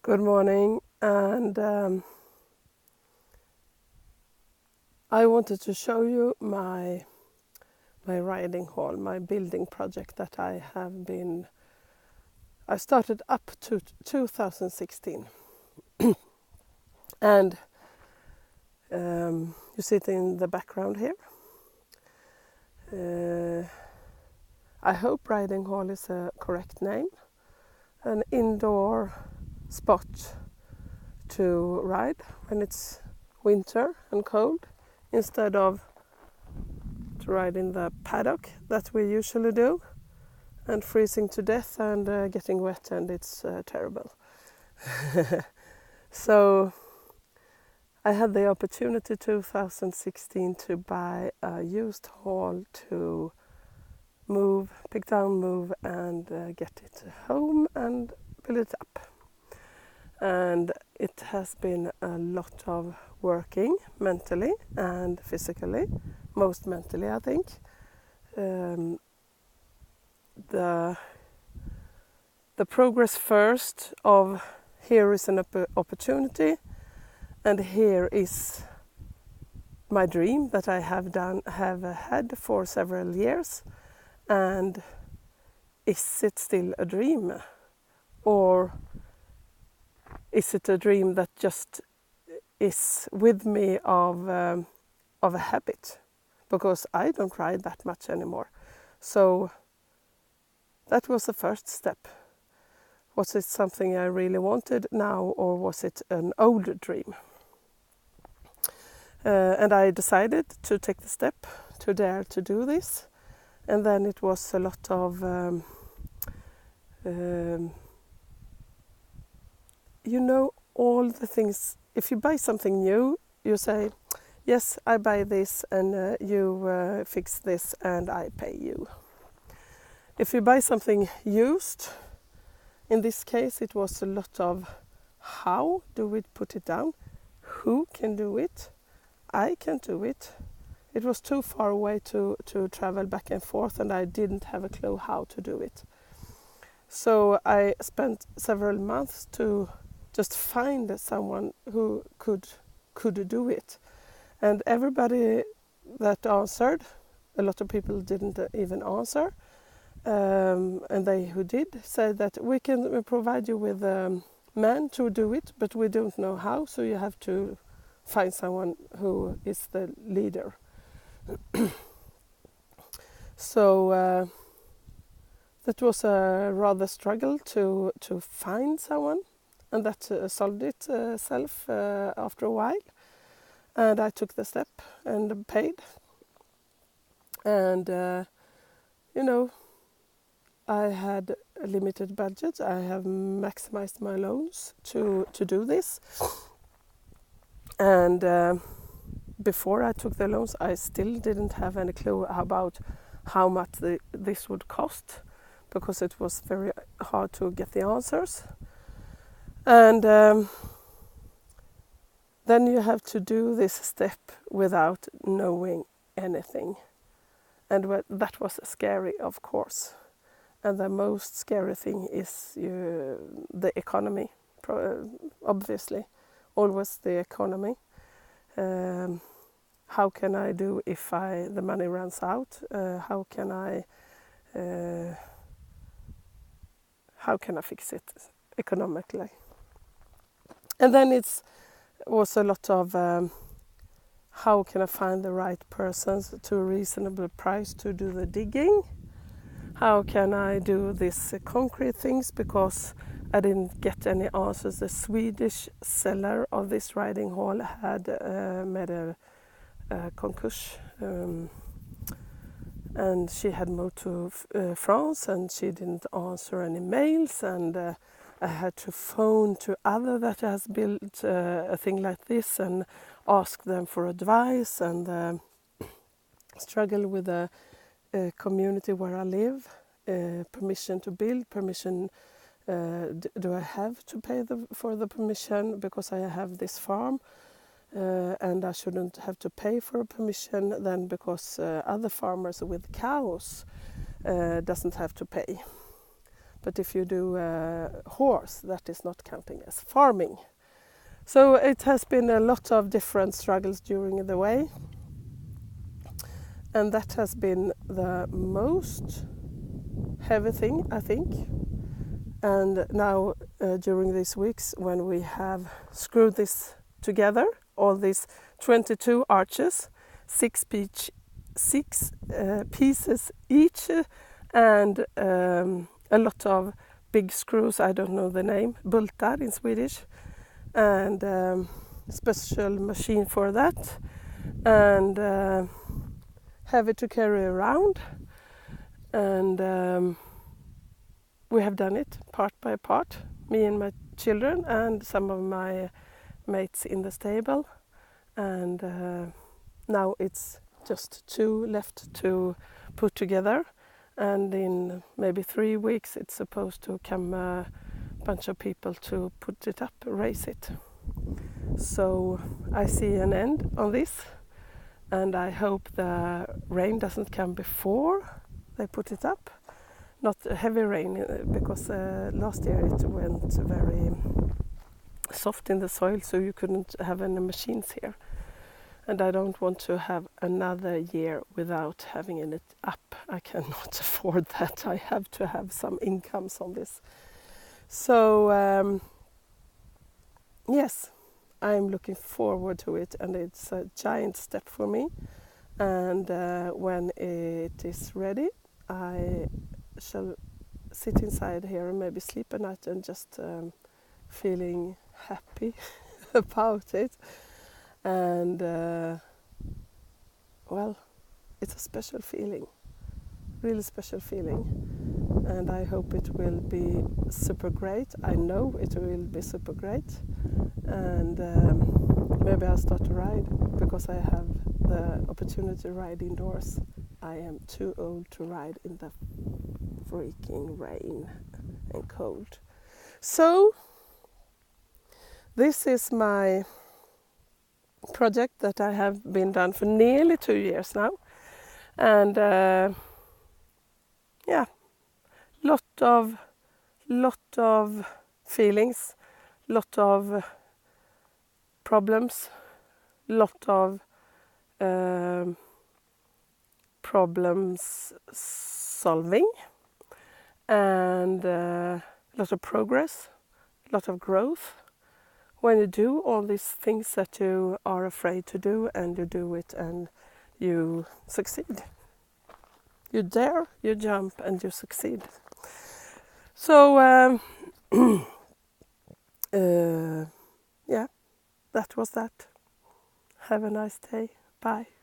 Good morning, and I wanted to show you my riding hall, my building project that I started up to 2016, and you see it in the background here. I hope riding hall is a correct name, an indoor spot to ride when it's winter and cold, instead of to ride in the paddock that we usually do and freezing to death and getting wet, and it's terrible. So I had the opportunity 2016 to buy a used hall to pick down, move and get it home and build it up. And it has been a lot of working mentally and physically, most mentally I think. The progress first of here is an opportunity, and here is my dream that I have had for several years. And is it still a dream, or is it a dream that just is with me of a habit, because I don't ride that much anymore? So that was the first step. Was it something I really wanted now, or was it an old dream? And I decided to take the step to dare to do this. And then it was a lot of all the things. If you buy something new, you say, yes, I buy this, and you fix this and I pay you. If you buy something used, in this case it was a lot of how do we put it down, who can do it, I can do it. It was too far away to travel back and forth, and I didn't have a clue how to do it. So I spent several months to just find someone who could do it. And everybody that answered, a lot of people didn't even answer, and they who did said that we can provide you with a man to do it, but we don't know how, so you have to find someone who is the leader. So that was a rather struggle to find someone, and that solved itself after a while. And I took the step and paid. And I had a limited budget. I have maximized my loans to do this. And before I took the loans, I still didn't have any clue about how much this would cost, because it was very hard to get the answers. And then you have to do this step without knowing anything. And that was scary, of course. And the most scary thing is the economy, obviously. Always the economy. How can I do if the money runs out? How can I fix it economically? And then it was a lot of how can I find the right persons to a reasonable price to do the digging? How can I do these concrete things, because I didn't get any answers. The Swedish seller of this riding hall had made a concurs, and she had moved to France, and she didn't answer any mails, and I had to phone to other that has built a thing like this and ask them for advice, and struggle with the community where I live, permission to build, permission. Do I have to pay for the permission because I have this farm, and I shouldn't have to pay for a permission then because other farmers with cows doesn't have to pay. But if you do horse, that is not counting as farming. So it has been a lot of different struggles during the way. And that has been the most heavy thing, I think. And now during these weeks, when we have screwed this together, all these 22 arches, six pieces each, and a lot of big screws, I don't know the name, bultar in Swedish, and special machine for that, and heavy to carry around, and we have done it part by part, me and my children and some of my mates in the stable, and now it's just 2 left to put together, and in maybe 3 weeks it's supposed to come a bunch of people to put it up, raise it. So I see an end on this, and I hope the rain doesn't come before they put it up. Not heavy rain, because last year it went very soft in the soil, so you couldn't have any machines here. And I don't want to have another year without having it up. I cannot afford that. I have to have some incomes on this. So yes, I'm looking forward to it, and it's a giant step for me. And when it is ready, I shall sit inside here and maybe sleep a night and just feeling happy about it. And well, it's a special feeling, really special feeling, and I hope it will be super great. I know it will be super great, and maybe I'll start to ride, because I have the opportunity to ride indoors. I am too old to ride in the freaking rain and cold. So this is my project that I have been done for nearly 2 years now, and yeah, lot of feelings, lot of problems, lot of problems solving, and lot of progress, lot of growth. When you do all these things that you are afraid to do, and you do it and you succeed. You dare, you jump, and you succeed. So yeah, that was that. Have a nice day. Bye.